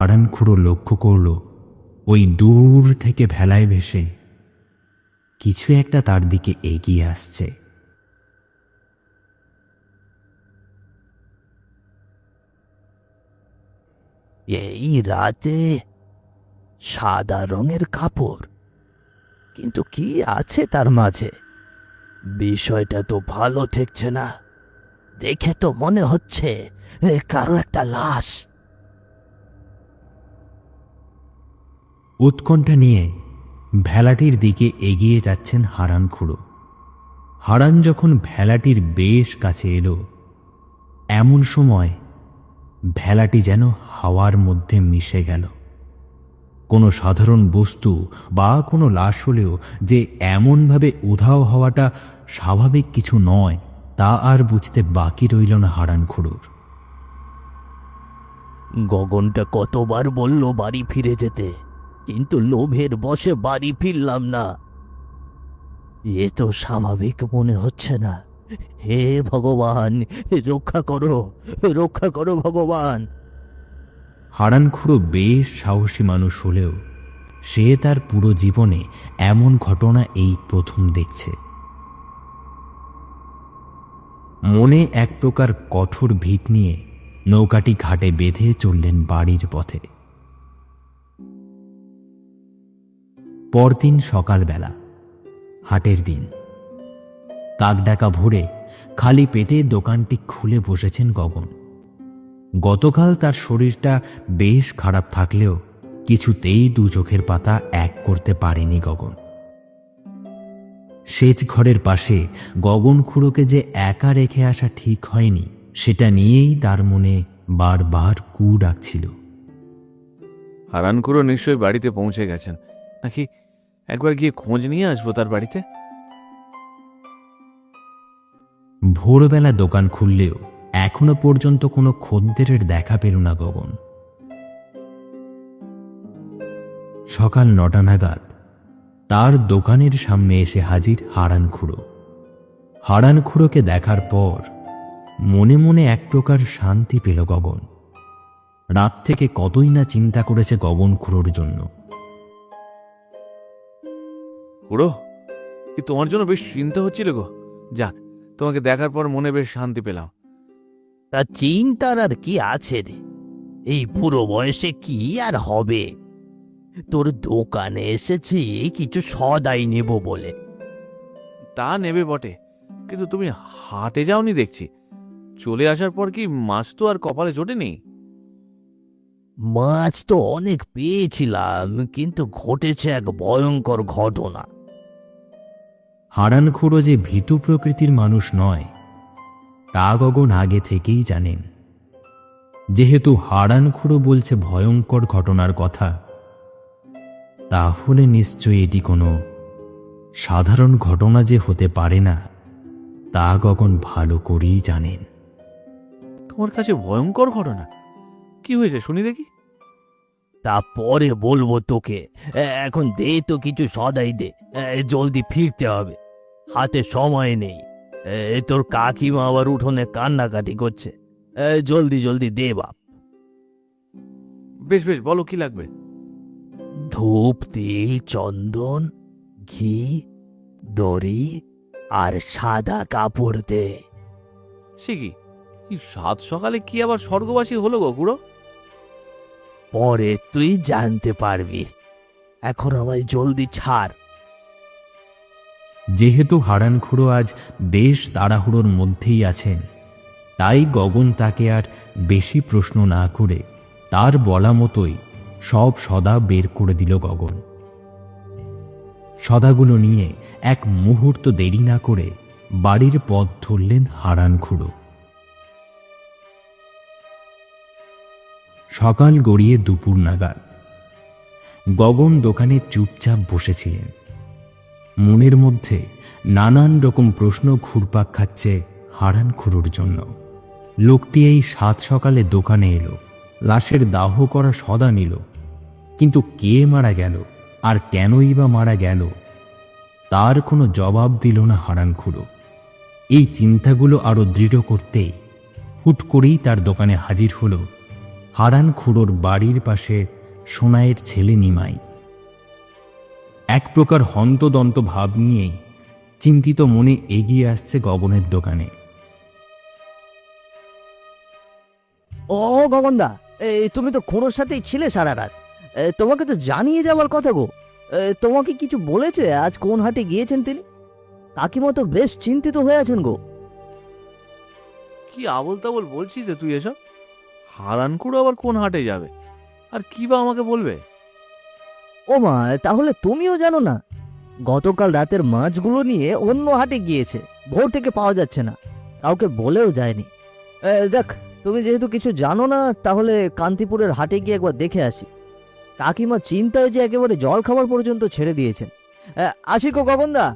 হারানখুড়ো লক্ষ্য করল ওই দূর থেকে ভেলায় ভেসে কিছু একটা তার দিকে এগিয়ে আসছে। এই রাতে সাদা রঙের কাপড়, কিন্তু কি আছে তার মাঝে? বিষয়টা তো ভালো ঠেকছে না। দেখে তো মনে হচ্ছে কারো একটা লাশ। উৎকণ্ঠা নিয়ে ভেলাটির দিকে এগিয়ে যাচ্ছেন হারানখুড়ো। হারান যখন ভেলাটির বেশ কাছে এলো, এমন সময় ভেলাটি যেন হাওয়ার মধ্যে মিশে গেল। কোনো সাধারণ বস্তু বা কোনো লাশ হলেও যে এমনভাবে উধাও হওয়াটা স্বাভাবিক কিছু নয়, তা আর বুঝতে বাকি রইল না হারানখুড়োর। গগনটা কতবার বলল বাড়ি ফিরে যেতে, কিন্তু লোভের বশে বাড়ি ফিরলাম না। এ তো স্বাভাবিক মনে হচ্ছে না। হে ভগবান, রক্ষা করো, রক্ষা করো ভগবান। হারানখুড়ো বেশ সাহসী মানুষ হলেও সে তার পুরো জীবনে এমন ঘটনা এই প্রথম দেখছে। মনে এক প্রকার কঠোর ভীত নিয়ে নৌকাটি ঘাটে বেঁধে চললেন বাড়ির পথে। পরদিন সকালবেলা, হাটের দিন। কাকডাকা ভোরে খালি পেটে দোকানটি খুলে বসেছেন গগন। গতকাল তার শরীরটা বেশ খারাপ থাকলেও কিছুতেই দু চোখের পাতা এক করতে পারেনি গগন। সেচ ঘরের পাশে গগন খুড়োকে যে একা রেখে আসা ঠিক হয়নি, সেটা নিয়েই তার মনে বারবার কু ডাকছিল। হারানখুড়ো নিশ্চয়ই বাড়িতে পৌঁছে গেছেন, নাকি একবার গিয়ে খোঁজ নিয়ে আসবো তার বাড়িতে। ভোরবেলা দোকান খুললেও এখনো পর্যন্ত কোনো খদ্দেরের দেখা পেল না গগন। সকাল 9টা নাগাদ তার দোকানের সামনে এসে হাজির হারানখুড়ো। হারানখুড়োকে দেখার পর মনে মনে এক প্রকার শান্তি পেল গগন। রাত থেকে কতই না চিন্তা করেছে গগন খুড়োর জন্য। খুড়ো, কি তোমার জন্য বেশ চিন্তা হচ্ছিল গো? যাক, তোমাকে দেখার পর মনে বেশ শান্তি পেলাম। তা চিন্তার আর কি আছে রে? এই বুড়ো বয়সে কি আর হবে? তোর দোকানে এসেছি কিছু সদাই নেব বলে। তা নেবে বটে, কিন্তু তুমি হাটে যাওনি দেখছি। চলে আসার পর কি মাছ তো আর কপালে জোটেনি? মাছ তো অনেক পেয়েছিলাম, কিন্তু ঘটেছে এক ভয়ঙ্কর ঘটনা। হারানখুড়ো যে ভীতু প্রকৃতির মানুষ নয়, তা গগন আগে থেকেই জানেন। যেহেতু হারানখুড়ো বলছে ভয়ঙ্কর ঘটনার কথা, তাহলে নিশ্চয়ই এটি কোনো সাধারণ ঘটনা যে হতে পারে না, তা গগন ভালো করেই জানেন। তোমার কাছে ভয়ঙ্কর ঘটনা কি হয়েছে শুনি দেখি। তা পরে বলবো তোকে, এখন দে তো কিছু সদাই দে, জলদি ফিরতে হবে, হাতে সময় নেই। তোর কাকিমা আবার উঠোনে কান্নাকাটি করছে। জলদি জলদি দে বাপ। বেশ বেশ, বলো কি লাগবে। ধূপ, তিল, চন্দন, ঘি, দড়ি আর সাদা কাপড় দে। সে কি, এই সাত সকালে কি আবার স্বর্গবাসী হলো গো খুড়ো? পরে তুই জানতে পারবি, এখন আমায় জলদি ছাড়। যেহেতু হারানখুড়ো আজ বেশ তাড়াহুড়োর মধ্যেই আছেন, তাই গগন তাকে আর বেশি প্রশ্ন না করে তার বলা মতোই সব সদা বের করে দিল গগন। সদাগুলো নিয়ে এক মুহূর্ত দেরি না করে বাড়ির পথ ধরলেন হারানখুড়ো। সকাল গড়িয়ে দুপুর নাগাদ গগন দোকানে চুপচাপ বসেছিলেন। মনের মধ্যে নানান রকম প্রশ্ন ঘুরপাক খাচ্ছে হারানখুড়োর জন্য। লোকটি এই সাত সকালে দোকানে এলো, লাশের দাহ করা সদা নিল, কিন্তু কে মারা গেল আর কেনই বা মারা গেল, তার কোনো জবাব দিল না হারানখুড়ো। এই চিন্তাগুলো আরো দৃঢ় করতেই হুট করেই তার দোকানে হাজির হলো হারান খুড়োর বাড়ির পাশে সোনাইয়ের ছেলে নিমাই। এক প্রকার হন্তদন্ত ভাব নিয়েই চিন্তিত মনে এগিয়ে আসছে গগনের দোকানে। ও গগনদা, তুমি তো খুড়োর সাথেই ছিলে সারা রাত। তোমাকে তো জানিয়ে যাওয়ার কথা গো। তোমাকে কিছু বলেছে আজ কোন হাটে গিয়েছেন তিনি? কাকিমা তো বেশ চিন্তিত হয়ে আছেন গো। কি আবল তাবল বলছিস যে তুই এসব? হারান খুড়ো আবার কোন হাটে যাবে, আর কি বা আমাকে বলবে? ও মা, তাহলে তুমিও জানো না? গতকাল রাতের মাছগুলো নিয়ে অন্য হাটে গিয়েছে, ভোর থেকে পাওয়া যাচ্ছে না, কাউকে বলেও যায়নি। যাক, তুমি যেহেতু কিছু জানো না, তাহলে কান্তিপুরের হাটে গিয়ে একবার দেখে আসি। কাকিমা চিন্তায় যে একেবারে জল খাবার পর্যন্ত ছেড়ে দিয়েছেন। আসি গো গগনদা।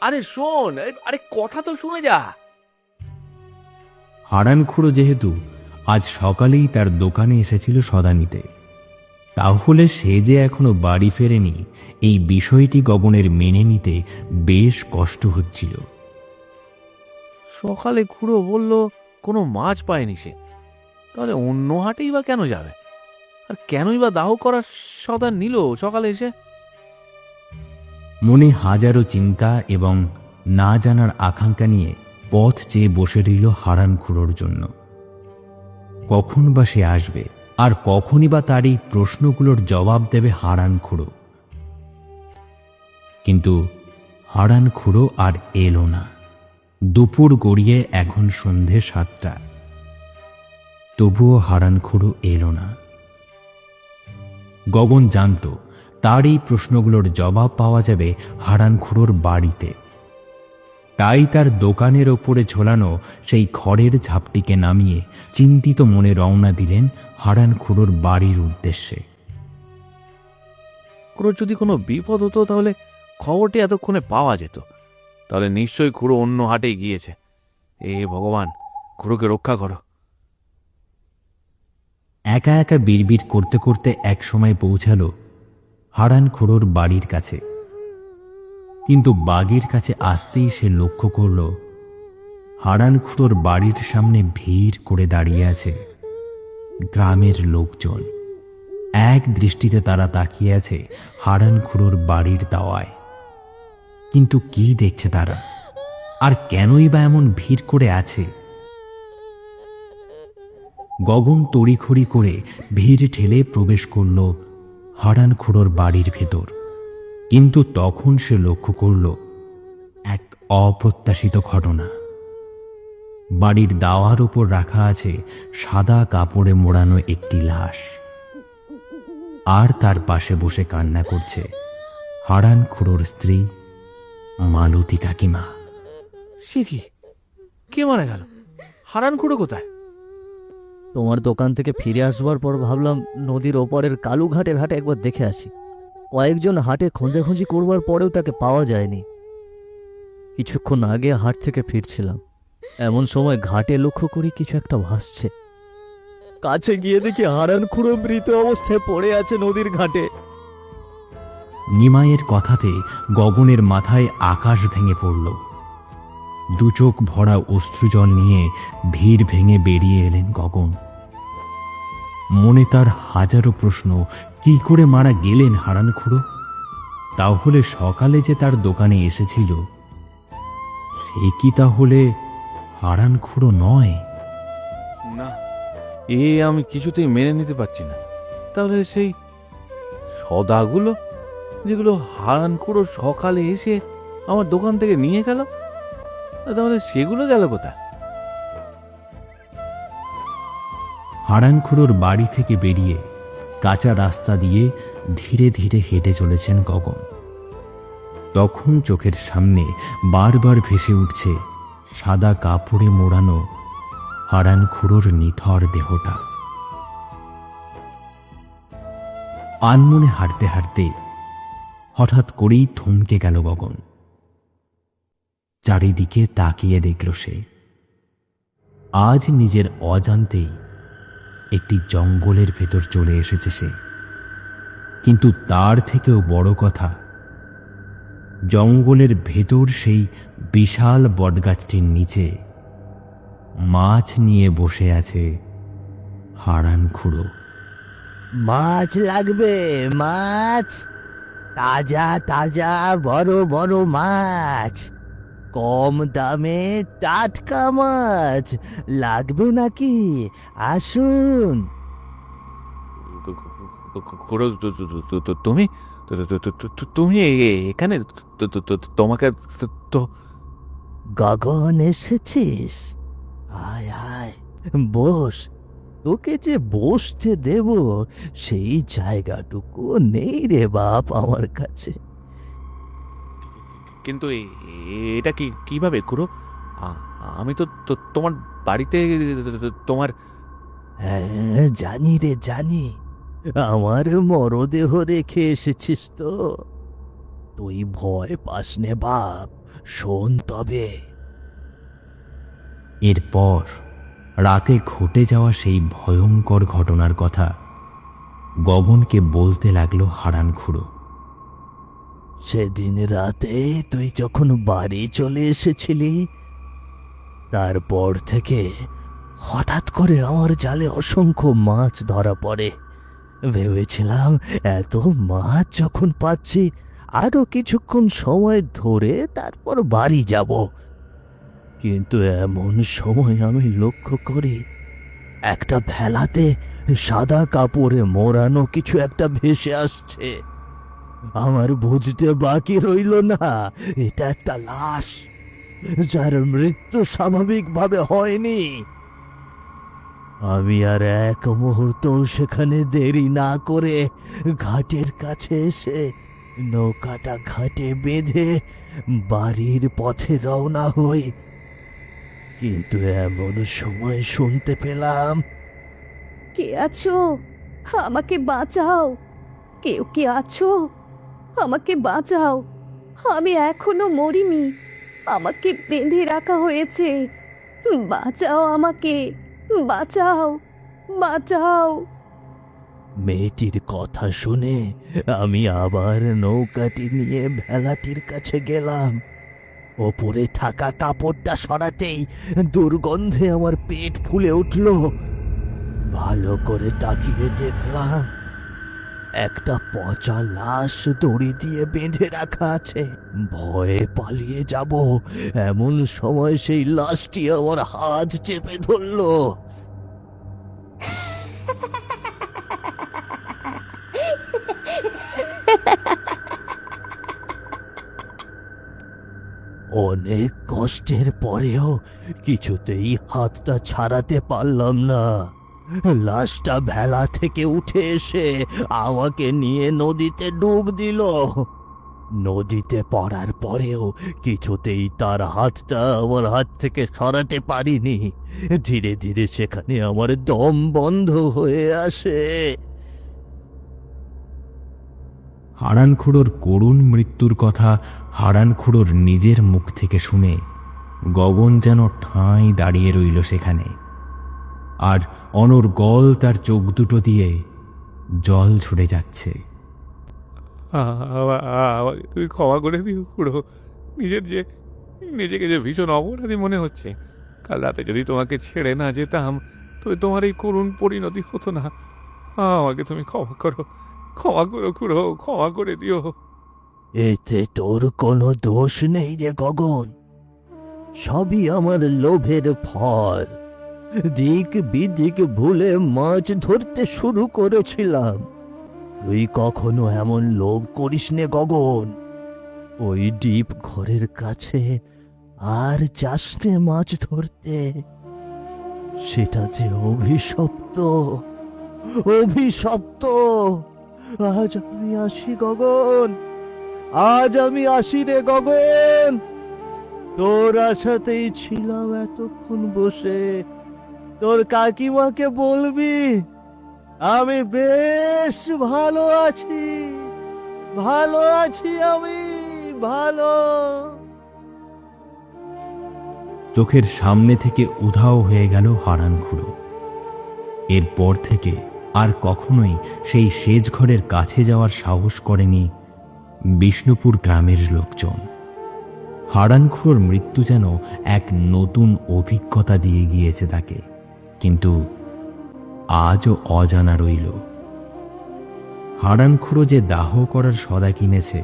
আরে শোন, আরে কথা তো শুনে যা। হারান খুড়ো যেহেতু আজ সকালেই তার দোকানে এসেছিল সদা নিতে, তাহলে সে যে এখনো বাড়ি ফেরেনি এই বিষয়টি গগনের মেনে নিতে বেশ কষ্ট হচ্ছিল। সকালে খুড়ো বলল কোনো মাছ পায়নি সে, তাহলে অন্য হাটেই বা কেন যাবে? আর কেনই বা দাহ করার সদা নিল সকালে এসে? মনে হাজারো চিন্তা এবং না জানার আকাঙ্ক্ষা নিয়ে পথ চেয়ে বসে রইল হারান খুড়োর জন্য। কখন বা সে আসবে, আর কখনই বা তার এই প্রশ্নগুলোর জবাব দেবে হারান খুড়ো? কিন্তু হারান খুড়ো আর এলো না। দুপুর গড়িয়ে এখন সন্ধে 7টা, তবুও হারান খুড়ো এলো না। গগন জানত তার এই প্রশ্নগুলোর জবাব পাওয়া যাবে হারান খুড়োর বাড়িতে। তাই তার দোকানের ওপরে ঝোলানো সেই খড়ের ঝাপটিকে নামিয়ে চিন্তিত মনে রওনা দিলেন হারান খুড়োর বাড়ির উদ্দেশ্যে। খুড়োর যদি কোনো বিপদ হতো তাহলে খবরটি এতক্ষণে পাওয়া যেত, তাহলে নিশ্চয়ই খুড়ো অন্য হাটে গিয়েছে। এ ভগবান, খুড়োকে রক্ষা করো। একা একা বিড়বিড় করতে করতে এক সময় পৌঁছালো হারান খুড়োর বাড়ির কাছে। কিন্তু বাড়ির কাছে আসতেই সে লক্ষ্য করল হারান খুড়োর বাড়ির সামনে ভিড় করে দাঁড়িয়ে আছে গ্রামের লোকজন। এক দৃষ্টিতে তারা তাকিয়ে আছে হারান খুড়োর বাড়ির দাওয়ায়। কিন্তু কি দেখছে তারা, আর কেনই বা এমন ভিড় করে আছে? গগন তড়িঘড়ি করে ভিড় ঠেলে প্রবেশ করল হারান খুড়োর বাড়ির ভেতর। কিন্তু তখন সে লক্ষ্য করল এক অপ্রত্যাশিত ঘটনা। বাড়ির দাওয়ার ওপর রাখা আছে সাদা কাপড়ে মোড়ানো একটি লাশ, আর তার পাশে বসে কান্না করছে হারান খুড়োর স্ত্রী মালতী কাকিমা। সে কি, কে মারা গেল? হারান খুড়ো কোথায়? তোমার দোকান থেকে ফিরে আসবার পর ভাবলাম নদীর ওপারের কালুঘাটের হাটে একবার দেখে আসি। কয়েকজন হাটে খোঁজাখুঁজি করবার পরেও তাকে পাওয়া যায়নি। কিছুক্ষণ আগে হাট থেকে ফিরছিলাম, এমন সময় ঘাটে লক্ষ্য করি কিছু একটা ভাসছে। কাছে গিয়ে দেখি হারান খুড়ো মৃত অবস্থায় পড়ে আছে নদীর ঘাটে। নিমাইয়ের কথাতে গগনের মাথায় আকাশ ভেঙে পড়ল। দু চোখ ভরা অশ্রুজল নিয়ে ভিড় ভেঙে বেরিয়ে এলেন গগন। মনে তার হাজারো প্রশ্ন, কি করে মারা গেলেন হারান খুড়ো? তাহলে সকালে যে তার দোকানে এসেছিল সে কি তাহলে হারান খুড়ো নয়? না, এ আমি কিছুতেই মেনে নিতে পারছি না। তাহলে সেই সদাগুলো যেগুলো হারান খুড়ো সকালে এসে আমার দোকান থেকে নিয়ে গেল, তাহলে সেগুলো গেল কোথায়? হারান খুড়োর বাড়ি থেকে বেরিয়ে কাঁচা রাস্তা দিয়ে ধীরে ধীরে হেঁটে চলেছেন গগন। তখন চোখের সামনে বারবার ভেসে উঠছে সাদা কাপড়ে মোড়ানো হারান খুড়োর নিথর দেহটা। আনমনে হাঁটতে হাঁটতে হঠাৎ করেই থমকে গেল গগন। চারিদিকে তাকিয়ে দেখল সে আজ নিজের অজান্তেই একটি জঙ্গলের ভেতর চলে এসেছে সে। কিন্তু তার থেকেও বড় কথা, জঙ্গলের ভেতর সেই বিশাল বটগাছটির নিচে মাছ নিয়ে বসে আছে হারান খুড়ো। মাছ লাগবে, মাছ, তাজা তাজা বড় বড় মাছ, কম দামে টাটকা মাছ লাগবে নাকি? আসুন। খুড়ো, তুমি তুমি এখানে? তোমাকে তো গগন, এসেছিস? আয় আয়, বস। তোকে যে বসতে দেব সেই জায়গাটুকু নেই রে বাপ আমার কাছে। কিন্তু এটা কিভাবে খুড়ো? আমি তো তোমার বাড়িতে তোমার হ্যাঁ, জানি রে জানি, আমার মরদেহ রেখে এসেছিস তো। তুই ভয় পাস নে বাপ, শোন তবে। এরপর রাতে ঘটে যাওয়া সেই ভয়ঙ্কর ঘটনার কথা গগনকে বলতে লাগলো হারান খুড়ো। সেদিন রাতে তুই যখন বাড়ি চলে এসেছিলি, তারপর থেকে হঠাৎ করে আমার জালে অসংখ্য মাছ ধরা পড়ে। ভেবেছিলাম এত মাছ যখন পাচ্ছি, আরো কিছুক্ষণ সময় ধরে তারপর বাড়ি যাব। কিন্তু এমন সময় আমি লক্ষ্য করি একটা ভেলাতে সাদা কাপড়ে মোড়ানো কিছু একটা ভেসে আসছে। আমার বুঝতে বাকি রইল না এটা একটা লাশ, যার মৃত্যু স্বাভাবিকভাবে হয়নি। আমি আর এক মুহূর্ত সেখানে দেরি না করে ঘাটের কাছে এসে নৌকাটা ঘাটে বেঁধে বাড়ির পথে রওনা হই। কিন্তু এমন সময় শুনতে পেলাম, কে আছো? আমাকে বাঁচাও! কেউ কি আছো? আমাকে বাঁচাও! আমি এখনো মরিনি, আমাকে বেঁধে রাখা হয়েছে। বাঁচাও আমাকে, বাঁচাও, বাঁচাও! মেয়েটির কথা শুনে আমি আবার নৌকাটি নিয়ে ভেলাটির কাছে গেলাম। ওপরে থাকা কাপড়টা সরাতেই দুর্গন্ধে আমার পেট ফুলে উঠল। ভালো করে তাকিয়ে দেখলাম একটা পচা লাশ দড়ি দিয়ে বেঁধে রাখা আছে। ভয়ে পালিয়ে যাব এমন সময় সেই লাশটি আমার হাত চেপে ধরলো। অনেক কষ্টের পরেও কিছুতেই হাতটা ছাড়াতে পারলাম না। লাশটা ভেলা থেকে উঠে এসে আমাকে নিয়ে নদীতে ডুব দিল। নদীতে পড়ার পরেও কিছুতেই তার হাতটা আমার হাত থেকে সরাতে পারিনি। ধীরে ধীরে সেখানে আমার দম বন্ধ হয়ে আসে। হারান খুড়োর করুণ মৃত্যুর কথা হারান খুড়োর নিজের মুখ থেকে শুনে গগন যেন ঠাঁই দাঁড়িয়ে রইল সেখানে, আর অনর্গল তার চোখ দুটো দিয়ে জল ঝরে যাচ্ছে। আমাকে তুমি ক্ষমা করে দিও খুড়ো। নিজেকে যে ভীষণ অপরাধী মনে হচ্ছে। কাল রাতে যদি তোমাকে ছেড়ে না যেতাম তবে তোমার এই করুণ পরিণতি হতো না। আমাকে তুমি ক্ষমা করো, ক্ষমা করো খুড়ো, ক্ষমা করে দিও। এতে তোর কোনো দোষ নেই রে গগন, সবই আমার লোভের ফল। দিক বিদিক ভুলে মাছ ধরতে শুরু করেছিলাম। তুই কখনো এমন লোভ করিস নে গগন। ওই ডিপ ঘরের কাছে আর যাস নে মাছ ধরতে। সেটা যে অভিশপ্ত, অভিশপ্ত। আজ আমি আসি গগন, আজ আমি আসি রে গগন। তোর আশাতেই ছিলাম এতক্ষণ বসে। তোর কাকিমাকে বলবি আমি বেশ ভালো আছি, ভালো আছি আমি, ভালো। চোখের সামনে থেকে উধাও হয়ে গেল হারান খুড়ো। এরপর থেকে আর কখনোই সেই সেচ ঘরের কাছে যাওয়ার সাহস করেনি বিষ্ণুপুর গ্রামের লোকজন। হারান খুড়োর মৃত্যু যেন এক নতুন অভিজ্ঞতা দিয়ে গিয়েছে তাকে, কিন্তু আজও অজানা রইল। হারানখুড়ো যে দাহ করার সদা কিনেছে